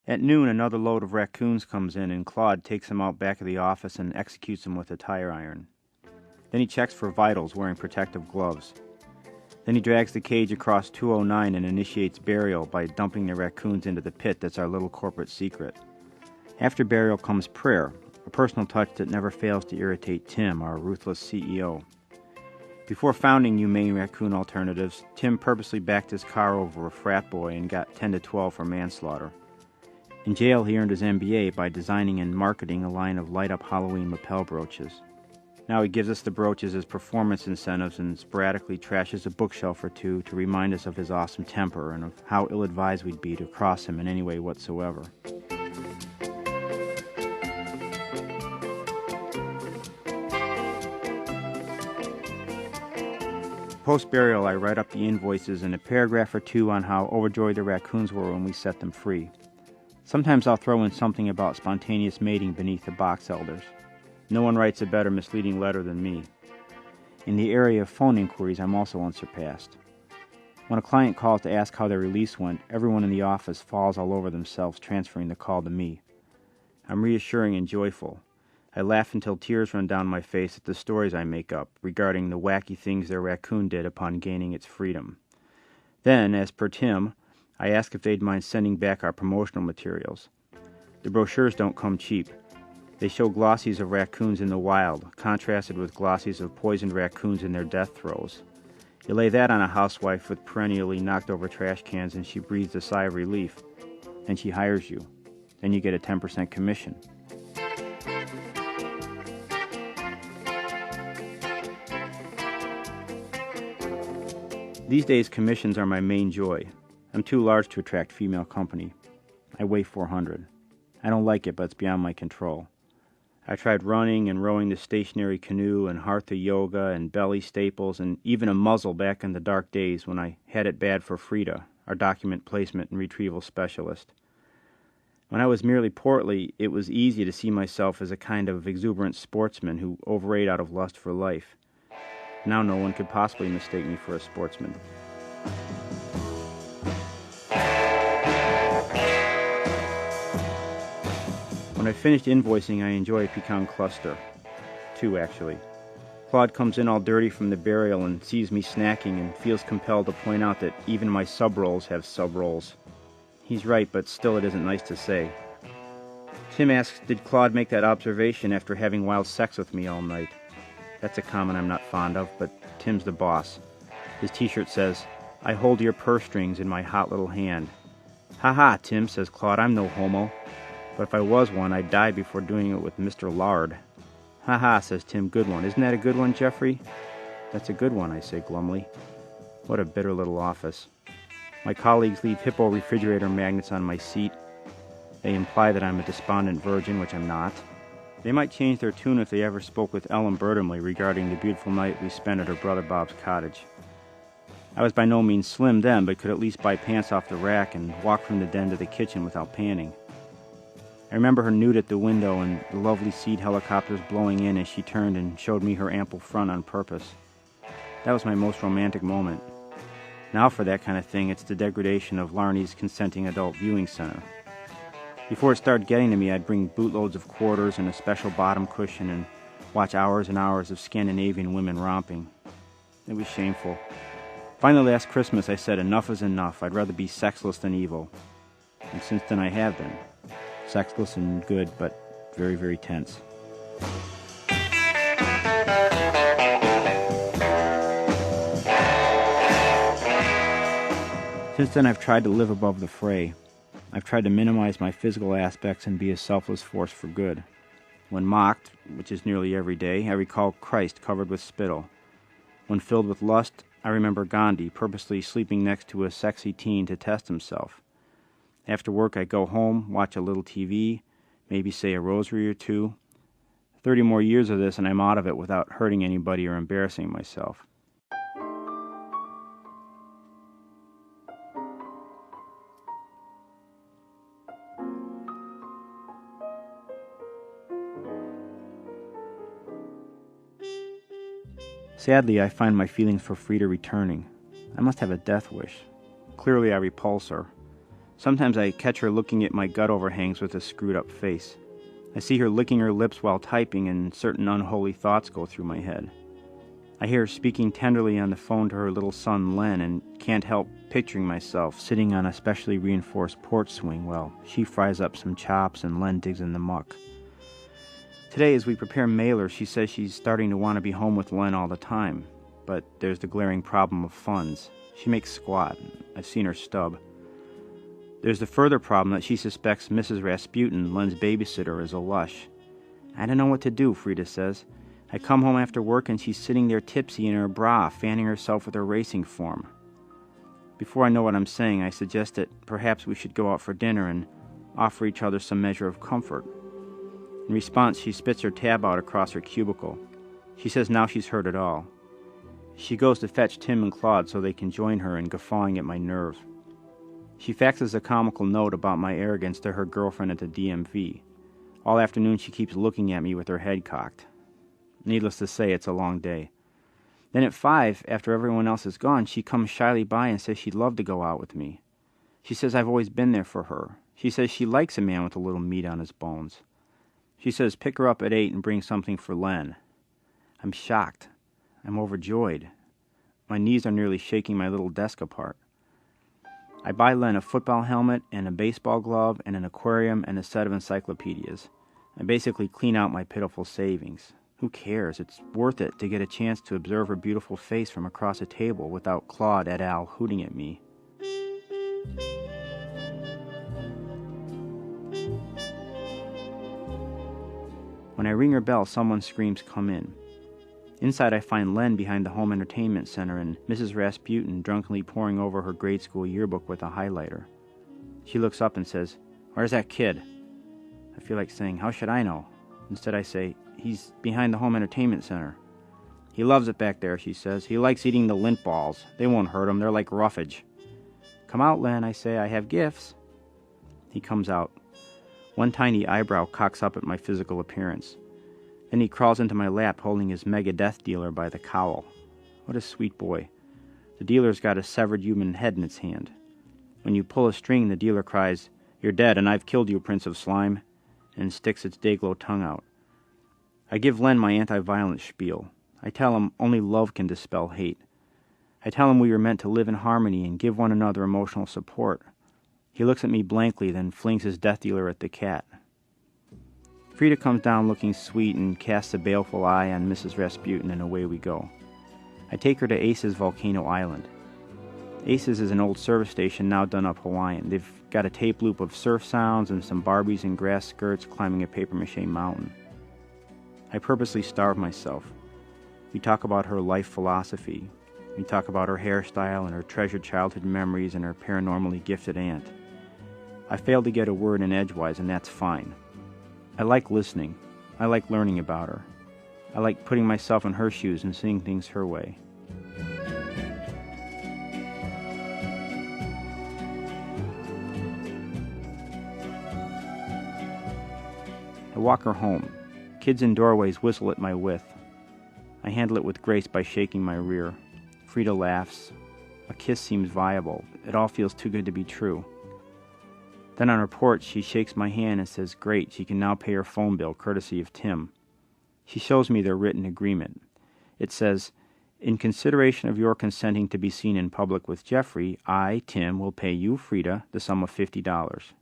At noon, another load of raccoons comes in, and Claude takes them out back of the office and executes them with a tire iron. Then he checks for vitals, wearing protective gloves. Then he drags the cage across 209 and initiates burial by dumping the raccoons into the pit that's our little corporate secret. After burial comes prayer, a personal touch that never fails to irritate Tim, our ruthless CEO. Before founding Humane Raccoon Alternatives, Tim purposely backed his car over a frat boy and got 10 to 12 for manslaughter. In jail, he earned his MBA by designing and marketing a line of light-up Halloween lapel brooches. Now he gives us the brooches as performance incentives and sporadically trashes a bookshelf or two to remind us of his awesome temper and of how ill-advised we'd be to cross him in any way whatsoever. Post-burial, I write up the invoices and a paragraph or two on how overjoyed the raccoons were when we set them free. Sometimes I'll throw in something about spontaneous mating beneath the box elders. No one writes a better misleading letter than me. In the area of phone inquiries, I'm also unsurpassed. When a client calls to ask how their release went, everyone in the office falls all over themselves, transferring the call to me. I'm reassuring and joyful. I laugh until tears run down my face at the stories I make up regarding the wacky things their raccoon did upon gaining its freedom. Then, as per Tim, I ask if they'd mind sending back our promotional materials. The brochures don't come cheap. They show glossies of raccoons in the wild, contrasted with glossies of poisoned raccoons in their death throes. You lay that on a housewife with perennially knocked-over trash cans and she breathes a sigh of relief. Then she hires you. Then you get a 10% commission. These days, commissions are my main joy. I'm too large to attract female company. I weigh 400. I don't like it, but it's beyond my control. I tried running and rowing the stationary canoe and hatha yoga and belly staples and even a muzzle back in the dark days when I had it bad for Frida, our document placement and retrieval specialist. When I was merely portly, it was easy to see myself as a kind of exuberant sportsman who overate out of lust for life. Now no one could possibly mistake me for a sportsman. When I finished invoicing, I enjoy a pecan cluster. 2, actually. Claude comes in all dirty from the burial and sees me snacking and feels compelled to point out that even my sub-rolls have sub-rolls. He's right, but still it isn't nice to say. Tim asks, did Claude make that observation after having wild sex with me all night? That's a comment I'm not fond of, but Tim's the boss. His t-shirt says, I hold your purse strings in my hot little hand. Ha ha, Tim, says Claude, I'm no homo. But if I was one, I'd die before doing it with Mr. Lard. Ha ha, says Tim, good one. Isn't that a good one, Jeffrey? That's a good one, I say glumly. What a bitter little office. My colleagues leave Hippo refrigerator magnets on my seat. They imply that I'm a despondent virgin, which I'm not. They might change their tune if they ever spoke with Ellen Burdamley regarding the beautiful night we spent at her brother Bob's cottage. I was by no means slim then, but could at least buy pants off the rack and walk from the den to the kitchen without panting. I remember her nude at the window and the lovely seed helicopters blowing in as she turned and showed me her ample front on purpose. That was my most romantic moment. Now for that kind of thing, it's the degradation of Larney's consenting adult viewing center. Before it started getting to me, I'd bring bootloads of quarters and a special bottom cushion and watch hours and hours of Scandinavian women romping. It was shameful. Finally, last Christmas, I said enough is enough. I'd rather be sexless than evil. And since then I have been. Sexless and good, but very, very tense. Since then, I've tried to live above the fray. I've tried to minimize my physical aspects and be a selfless force for good. When mocked, which is nearly every day, I recall Christ covered with spittle. When filled with lust, I remember Gandhi purposely sleeping next to a sexy teen to test himself. After work, I go home, watch a little TV, maybe say a rosary or two. 30 more years of this and I'm out of it without hurting anybody or embarrassing myself. Sadly, I find my feelings for Frida returning. I must have a death wish. Clearly I repulse her. Sometimes I catch her looking at my gut overhangs with a screwed-up face. I see her licking her lips while typing, and certain unholy thoughts go through my head. I hear her speaking tenderly on the phone to her little son Len, and can't help picturing myself sitting on a specially reinforced porch swing while she fries up some chops and Len digs in the muck. Today, as we prepare mailers, she says she's starting to want to be home with Len all the time, but there's the glaring problem of funds. She makes squat. I've seen her stub. There's the further problem that she suspects Mrs. Rasputin, Len's babysitter, is a lush. I don't know what to do, Frida says. I come home after work and she's sitting there tipsy in her bra, fanning herself with her racing form. Before I know what I'm saying, I suggest that perhaps we should go out for dinner and offer each other some measure of comfort. In response, she spits her tab out across her cubicle. She says now she's heard it all. She goes to fetch Tim and Claude so they can join her in guffawing at my nerves. She faxes a comical note about my arrogance to her girlfriend at the DMV. All afternoon she keeps looking at me with her head cocked. Needless to say, it's a long day. Then at 5, after everyone else is gone, she comes shyly by and says she'd love to go out with me. She says I've always been there for her. She says she likes a man with a little meat on his bones. She says pick her up at 8 and bring something for Len. I'm shocked. I'm overjoyed. My knees are nearly shaking my little desk apart. I buy Len a football helmet and a baseball glove and an aquarium and a set of encyclopedias. I basically clean out my pitiful savings. Who cares? It's worth it to get a chance to observe her beautiful face from across a table without Claude et al. Hooting at me. When I ring her bell, someone screams, "Come in." Inside, I find Len behind the home entertainment center and Mrs. Rasputin drunkenly poring over her grade school yearbook with a highlighter. She looks up and says, "Where's that kid?" I feel like saying, "How should I know?" Instead, I say, "He's behind the home entertainment center." "He loves it back there," she says. "He likes eating the lint balls. They won't hurt him. They're like roughage." "Come out, Len," I say. "I have gifts." He comes out. One tiny eyebrow cocks up at my physical appearance. Then he crawls into my lap holding his mega death dealer by the cowl. What a sweet boy. The dealer's got a severed human head in its hand. When you pull a string, the dealer cries, "You're dead, and I've killed you, Prince of Slime," and sticks its day-glow tongue out. I give Len my anti-violence spiel. I tell him only love can dispel hate. I tell him we were meant to live in harmony and give one another emotional support. He looks at me blankly, then flings his death dealer at the cat. Frida comes down looking sweet and casts a baleful eye on Mrs. Rasputin, and away we go. I take her to Ace's Volcano Island. Ace's is an old service station now done up Hawaiian. They've got a tape loop of surf sounds and some Barbies in grass skirts climbing a papier-mâché mountain. I purposely starve myself. We talk about her life philosophy. We talk about her hairstyle and her treasured childhood memories and her paranormally gifted aunt. I fail to get a word in edgewise, and that's fine. I like listening. I like learning about her. I like putting myself in her shoes and seeing things her way. I walk her home. Kids in doorways whistle at my width. I handle it with grace by shaking my rear. Frida laughs. A kiss seems viable. It all feels too good to be true. Then on her porch, she shakes my hand and says, "Great, she can now pay her phone bill, courtesy of Tim." She shows me their written agreement. It says, "In consideration of your consenting to be seen in public with Jeffrey, I, Tim, will pay you, Frida, the sum of $50.